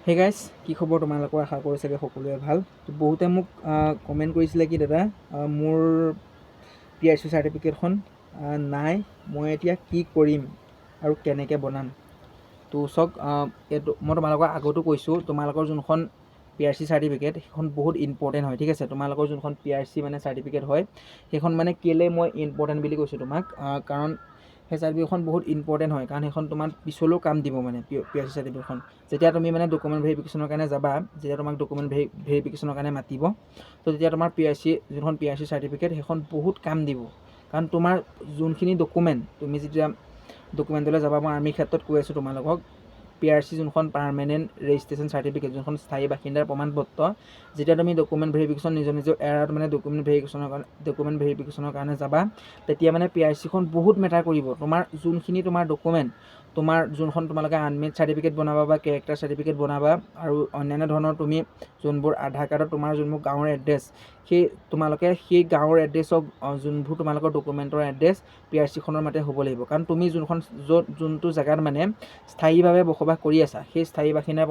Hey guys, কি খবৰ তোমালোকৰ? আশা কৰোঁ চাগে সকলোৱে ভাল। তো বহুতে মোক কমেণ্ট কৰিছিলে কি দাদা মোৰ PRC চাৰ্টিফিকেটখন নাই, মই এতিয়া কি কৰিম আৰু কেনেকৈ বনাম? তো চাওক, এইটো মই তোমালোকৰ আগতো কৈছোঁ, তোমালোকৰ যোনখন PRC চাৰ্টিফিকেট সেইখন বহুত ইম্পৰ্টেণ্ট হয়, ঠিক আছে। তোমালোকৰ যোনখন PRC মানে চাৰ্টিফিকেট হয় সেইখন মানে কেলৈ মই ইম্পৰ্টেণ্ট বুলি কৈছোঁ তোমাক, কাৰণ সেই চাৰ্টিফিকেটখন বহুত ইম্পৰ্টেণ্ট হয়, কাৰণ সেইখন তোমাৰ পিছলৈও কাম দিব। মানে PRC চাৰ্টিফিকেটখন যেতিয়া তুমি মানে ডকুমেণ্ট ভেৰিফিকেশ্যনৰ কাৰণে যাবা, যেতিয়া তোমাক ডকুমেণ্ট ভেৰিফিকেশ্যনৰ কাৰণে মাতিব, তো তেতিয়া তোমাৰ যোনখন PRC চাৰ্টিফিকেট সেইখন বহুত কাম দিব। কাৰণ তোমাৰ যোনখিনি ডকুমেণ্ট তুমি যেতিয়া ডকুমেণ্টলৈ যাবা, মই আৰ্মিৰ ক্ষেত্ৰত কৈ আছোঁ তোমালোকক, PRC যোনখন পাৰ্মানেণ্ট ৰেজিষ্ট্ৰেশ্যন চাৰ্টিফিকেট, যোনখন স্থায়ী বাসিন্দাৰ প্ৰমাণপত্ৰ, যেতিয়া তুমি ডকুমেণ্ট ভেৰিফিকেশ্যন নিজৰ এৰাত মানে ডকুমেণ্ট ভেৰিফিকেশ্যনৰ কাৰণে যাবা, তেতিয়া মানে PRCখন বহুত মেটাৰ কৰিব। তোমাৰ যোনখিনি তোমাৰ ডকুমেণ্ট, তোমাৰ যোনখন তোমালোকে আনমেৰিড চাৰ্টিফিকেট বনাবা বা কেৰেক্টাৰ চাৰ্টিফিকেট বনাবা, আৰু অন্যান্য ধৰণৰ তুমি যোনবোৰ আধাৰ কাৰ্ডত তোমাৰ যোনবোৰ গাঁৱৰ এড্ৰেছ, তোমালোকে সেই গাঁৱৰ এড্ৰেছক যোনবোৰ তোমালোকৰ ডকুমেণ্টৰ এড্ৰেছ PRCখনৰ মতে হ'ব লাগিব। কাৰণ তুমি যোনটো জেগাত মানে স্থায়ীভাৱে বসবাস কৰি আছা, সেই স্থায়ী বাসিন্দাৰ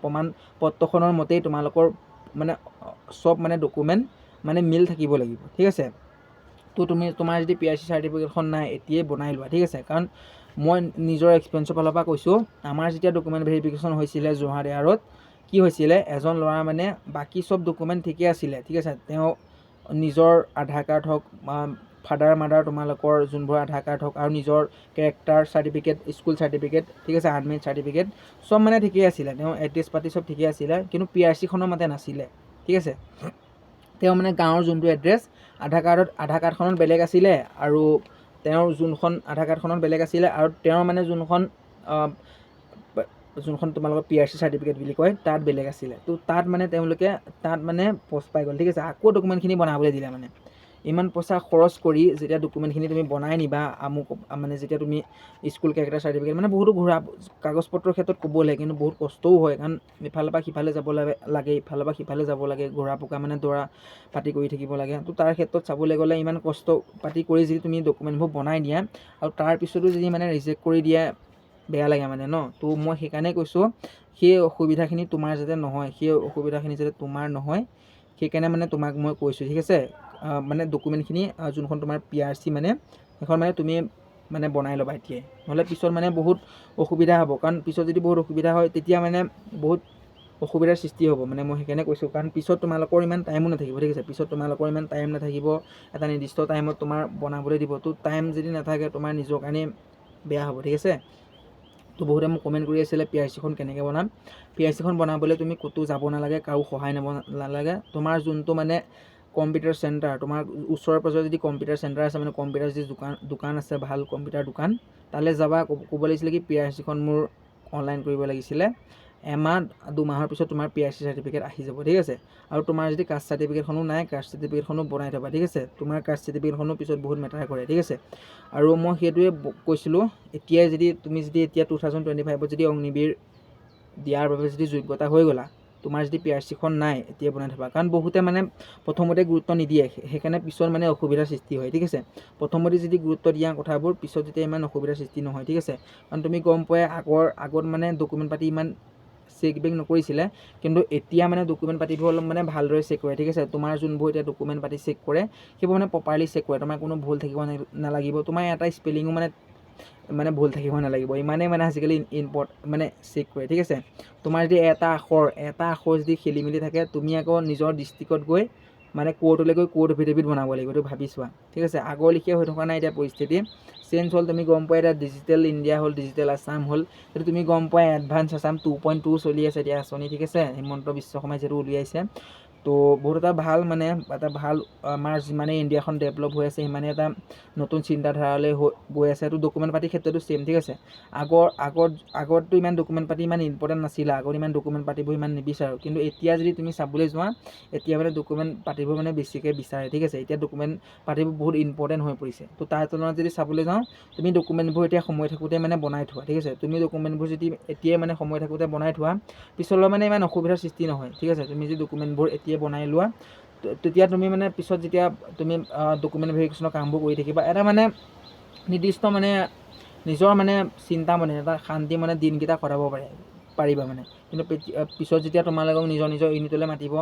প্ৰমাণপত্ৰখনৰ মতেই তোমালোকৰ মানে চব মানে ডকুমেণ্ট মানে মিল থাকিব লাগিব, ঠিক আছে। তো তোমাৰ যদি PRC চাৰ্টিফিকেটখন নাই, এতিয়াই বনাই লোৱা, ঠিক আছে। কাৰণ মই নিজৰ এক্সপিৰিয়েঞ্চৰ ফালৰ পৰা কৈছোঁ, আমাৰ যেতিয়া ডকুমেণ্ট ভেৰিফিকেশ্যন হৈছিলে যোৰহাট এয়াৰত, কি হৈছিলে, এজন ল'ৰা মানে বাকী চব ডকুমেণ্ট ঠিকে আছিলে, ঠিক আছে। তেওঁ নিজৰ আধাৰ কাৰ্ড হওক, ফাদাৰ মাদাৰ তোমালোকৰ যোনবোৰ আধাৰ কাৰ্ড হওক, আৰু নিজৰ কেৰেক্টাৰ চাৰ্টিফিকেট, স্কুল চাৰ্টিফিকেট, ঠিক আছে, আনমেৰিড চাৰ্টিফিকেট চব মানে ঠিকেই আছিলে, তেওঁ এড্ৰেছ পাতি চব ঠিকেই আছিলে, কিন্তু PRCখনৰ মতে নাছিলে, ঠিক আছে। তেওঁ মানে গাঁৱৰ যোনটো এড্ৰেছ আধাৰ কাৰ্ডখনত বেলেগ আছিলে, আৰু তেওঁৰ যোনখন আধাৰ কাৰ্ডখনত বেলেগ আছিলে, আৰু তেওঁৰ মানে যোনখন তোমালোকৰ PRC চাৰ্টিফিকেট বুলি কয় তাত বেলেগ আছিলে। তো তাত মানে তেওঁলোকে তাত মানে পষ্ট পাই গ'ল, ঠিক আছে। আকৌ ডকুমেণ্টখিনি বনাবলৈ দিলে। মানে ইমান পইচা খৰচ কৰি যেতিয়া ডকুমেণ্টখিনি তুমি বনাই নিবা, মানে যেতিয়া তুমি স্কুল কেৰেক্টাৰ চাৰ্টিফিকেট মানে বহুতো কাগজ পত্ৰৰ ক্ষেত্ৰত ক'বলৈ, কিন্তু বহুত কষ্টও হয়। কাৰণ ইফালৰ পৰা সিফালে যাব লাগে, ইফালৰ পৰা সিফালে যাব লাগে, ঘূৰা পকা মানে দৌৰা পাতি কৰি থাকিব লাগে। তো তাৰ ক্ষেত্ৰত চাবলৈ গ'লে ইমান কষ্ট পাতি কৰি যদি তুমি ডকুমেণ্টবোৰ বনাই দিয়া, আৰু তাৰপিছতো যদি মানে ৰিজেক্ট কৰি দিয়া, বেয়া লাগে মানে ন। তো মই সেইকাৰণে কৈছোঁ, সেই অসুবিধাখিনি তোমাৰ যাতে নহয়, সেইকাৰণে মানে তোমাক মই কৈছোঁ, ঠিক আছে। মানে ডকুমেণ্টখিনি যোনখন তোমাৰ PRC মানে সেইখন মানে তুমি মানে বনাই ল'বা এতিয়াই, নহ'লে পিছত মানে বহুত অসুবিধা হ'ব। কাৰণ পিছত যদি বহুত অসুবিধা হয়, তেতিয়া মানে বহুত অসুবিধাৰ সৃষ্টি হ'ব। মানে মই সেইকাৰণে কৈছোঁ, কাৰণ পিছত তোমালোকৰ ইমান টাইমো নাথাকিব, ঠিক আছে। এটা নিৰ্দিষ্ট টাইমত তোমাৰ বনাবলৈ দিব, তো টাইম যদি নাথাকে তোমাৰ নিজৰ কাৰণে বেয়া হ'ব, ঠিক আছে। তো বহুতে মোক কমেণ্ট কৰি আছিলে PRCখন কেনেকৈ বনাম। PRCখন বনাবলৈ তুমি ক'তো যাব নালাগে, কাৰো সহায় নালাগে। তোমাৰ যোনটো মানে কম্পিউটাৰ চেণ্টাৰ, তোমাৰ ওচৰে পাঁজৰে যদি কম্পিউটাৰ চেণ্টাৰ আছে, মানে কম্পিউটাৰ যদি দোকান আছে, ভাল কম্পিউটাৰ দোকান, তালৈ যাবা, ক'ব লাগিছিলে কি PRCখন মোৰ অনলাইন কৰিব লাগিছিলে, এমাহ 2 মাহৰ পিছত তোমাৰ PRC চাৰ্টিফিকেট আহি যাব, ঠিক আছে। আৰু তোমাৰ যদি কাষ্ট চাৰ্টিফিকেটখনো নাই, কাষ্ট চাৰ্টিফিকেটখনো বনাই থ'বা, ঠিক আছে। তোমাৰ কাষ্ট চাৰ্টিফিকেটখনো পিছত বহুত মেটাৰ কৰে, ঠিক আছে। আৰু মই সেইটোৱে কৈছিলোঁ, তুমি যদি এতিয়া 2025ত যদি অগ্নিবীৰ দিয়াৰ বাবে যদি যোগ্যতা হৈ গ'লা, তোমাৰ যদি PRCখন নাই, এতিয়া বনাই থ'বা। কাৰণ বহুতে মানে প্ৰথমতে গুৰুত্ব নিদিয়ে, সেইকাৰণে পিছত মানে অসুবিধাৰ সৃষ্টি হয়, ঠিক আছে। প্ৰথমতে যদি গুৰুত্ব দিয়া কথাবোৰ, পিছত যেতিয়া ইমান অসুবিধাৰ সৃষ্টি নহয়, ঠিক আছে। কাৰণ তুমি গম পোৱাই, আগত মানে ডকুমেণ্ট পাতি ইমান চেক বেক নকৰিছিলে, কিন্তু এতিয়া মানে ডকুমেণ্ট পাতিবোৰ অলপ মানে ভালদৰে চেক কৰে, ঠিক আছে। তোমাৰ যোনবোৰ এতিয়া ডকুমেণ্ট পাতি চেক কৰে, সেইবোৰ মানে প্ৰপাৰলি চেক কৰে, তোমাৰ কোনো ভুল থাকিব নালাগিব, তোমাৰ এটা স্পেলিঙো মানে ভুল থাকিব নালাগিব, ইমানেই মানে আজিকালি মানে চেক কৰে, ঠিক আছে। তোমাৰ যদি এটা আখৰ যদি খেলি মেলি থাকে, তুমি আকৌ নিজৰ ডিষ্ট্ৰিক্টত গৈ মানে কোৰ্টলৈ গৈ কোৰ্ট এফিডেভিট বনাব লাগিব, এইটো ভাবি চোৱা, ঠিক আছে। আগৰ লেখীয়া হৈ থকা নাই এতিয়া পৰিস্থিতি, চেঞ্জ হ'ল। তুমি গম পোৱা এতিয়া ডিজিটেল ইণ্ডিয়া হ'ল, ডিজিটেল আছাম হ'ল, সেইটো তুমি গম পোৱা। এডভান্স আছাম 2.2 চলি আছে এতিয়া আঁচনি, ঠিক আছে। হিমন্ত বিশ্ব শৰ্মাই যিটো উলিয়াইছে, তো বহুত এটা ভাল আমাৰ যিমানে ইণ্ডিয়াখন ডেভেলপ হৈ আছে, সিমানে এটা নতুন চিন্তাধাৰালৈ গৈ আছে। এইটো ডকুমেণ্ট পাতিৰ ক্ষেত্ৰতো ছেম, ঠিক আছে। আগততো ইমান ডকুমেণ্ট পাতি ইমান ইম্পৰ্টেণ্ট নাছিলে, আগত ইমান ডকুমেণ্ট পাতিবোৰ ইমান নিবিচাৰোঁ, কিন্তু এতিয়া যদি তুমি চাবলৈ যোৱা, এতিয়া মানে ডকুমেণ্ট পাতিবোৰ মানে বেছিকৈ বিচাৰে, ঠিক আছে। এতিয়া ডকুমেণ্ট পাতিবোৰ বহুত ইম্পৰ্টেণ্ট হৈ পৰিছে। তো তাৰ তুলনাত যদি চাবলৈ যাওঁ, তুমি ডকুমেণ্টবোৰ এতিয়া সময় থাকোঁতে মানে বনাই থোৱা, ঠিক আছে। তুমি ডকুমেণ্টবোৰ যদি এতিয়াই মানে সময় থাকোঁতে বনাই থোৱা, পিছলৈ মানে ইমান অসুবিধাৰ সৃষ্টি নহয়, ঠিক আছে। তুমি যদি ডকুমেণ্টবোৰ এতিয়াই বনাই লোৱা, তেতিয়া তুমি মানে পিছত যেতিয়া তুমি ডকুমেণ্ট ভেৰিফিকেশ্যনৰ কামবোৰ কৰি থাকিবা, এটা মানে নিৰ্দিষ্ট মানে নিজৰ মানে চিন্তা মানে এটা শান্তি মানে দিনকেইটা কটাব পাৰে। পাৰিবা মানে। কিন্তু পিছত যেতিয়া তোমালোকক নিজৰ ইউনিটলৈ মাতিব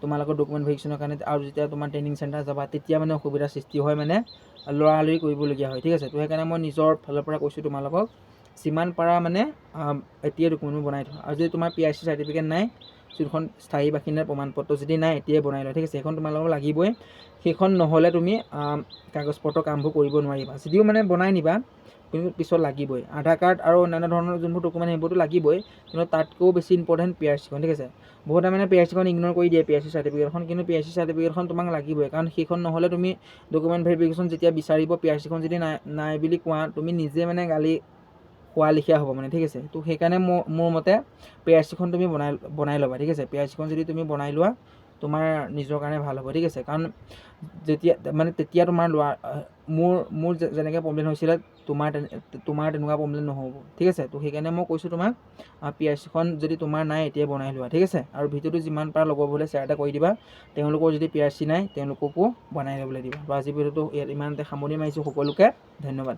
তোমালোকৰ ডকুমেণ্ট ভেৰিফিকেশ্যনৰ কাৰণে, আৰু যেতিয়া তোমাৰ ট্ৰেইনিং চেণ্টাৰ যাবা তেতিয়া মানে অসুবিধাৰ সৃষ্টি হয়, মানে লৰালৰি কৰিবলগীয়া হয়, ঠিক আছে। তো সেইকাৰণে মই নিজৰ ফালৰ পৰা কৈছোঁ তোমালোকক যিমান পাৰা মানে এতিয়াই ডকুমেণ্টবোৰ বনাই থোৱা। আৰু যদি তোমাৰ PRC চাৰ্টিফিকেট নাই, যোনখন স্থায়ী বাসিন্দাৰ প্ৰমাণপত্ৰ যদি নাই, এতিয়াই বনাই লোৱা, ঠিক আছে। সেইখন তোমালোকক লাগিবই। সেইখন নহ'লে তুমি কাগজ পত্ৰ কামবোৰ কৰিব নোৱাৰিবা। যদিও মানে বনাই নিবা কিন্তু পিছত লাগিবই। আধাৰ কাৰ্ড আৰু অন্যান্য ধৰণৰ যোনবোৰ ডকুমেণ্ট সেইবোৰতো লাগিবই, কিন্তু তাতকৈও বেছি ইম্পৰ্টেণ্ট PRCখন, ঠিক আছে। বহুতে মানে PRCখন ইগন'ৰ কৰি দিয়ে, PRC চাৰ্টিফিকেটখন, কিন্তু PRC চাৰ্টিফিকেটখন তোমাক লাগিবই। কাৰণ সেইখন নহ'লে তুমি ডকুমেণ্ট ভেৰিফিকেশ্যন যেতিয়া বিচাৰিব, PRCখন যদি নাই বুলি কোৱা, তুমি নিজে মানে গালি খোৱা লিখীয়া হ'ব মানে, ঠিক আছে। তো সেইকাৰণে মোৰ মতে PRCখন তুমি বনাই ল'বা, ঠিক আছে। PRCখন যদি তুমি বনাই লোৱা তোমাৰ নিজৰ কাৰণে ভাল হ'ব, ঠিক আছে। কাৰণ তেতিয়া তোমাৰ মোৰ যেনেকৈ প্ৰব্লেম হৈছিলে তোমাৰ তেনেকুৱা প্ৰব্লেম নহ'ব, ঠিক আছে। তো সেইকাৰণে মই কৈছোঁ তোমাক PRCখন যদি তোমাৰ নাই এতিয়াই বনাই লোৱা, ঠিক আছে। আৰু ভিডিঅ'টো যিমান পাৰা লগৰবোৰলৈ শ্বেয়াৰ এটা কৰি দিবা, তেওঁলোকৰ যদি PRC নাই তেওঁলোককো বনাই ল'বলৈ দিবা। তো আজি ভিডিঅ'টো ইয়াত ইমানতে সামৰণি মাৰিছোঁ। সকলোকে ধন্যবাদ।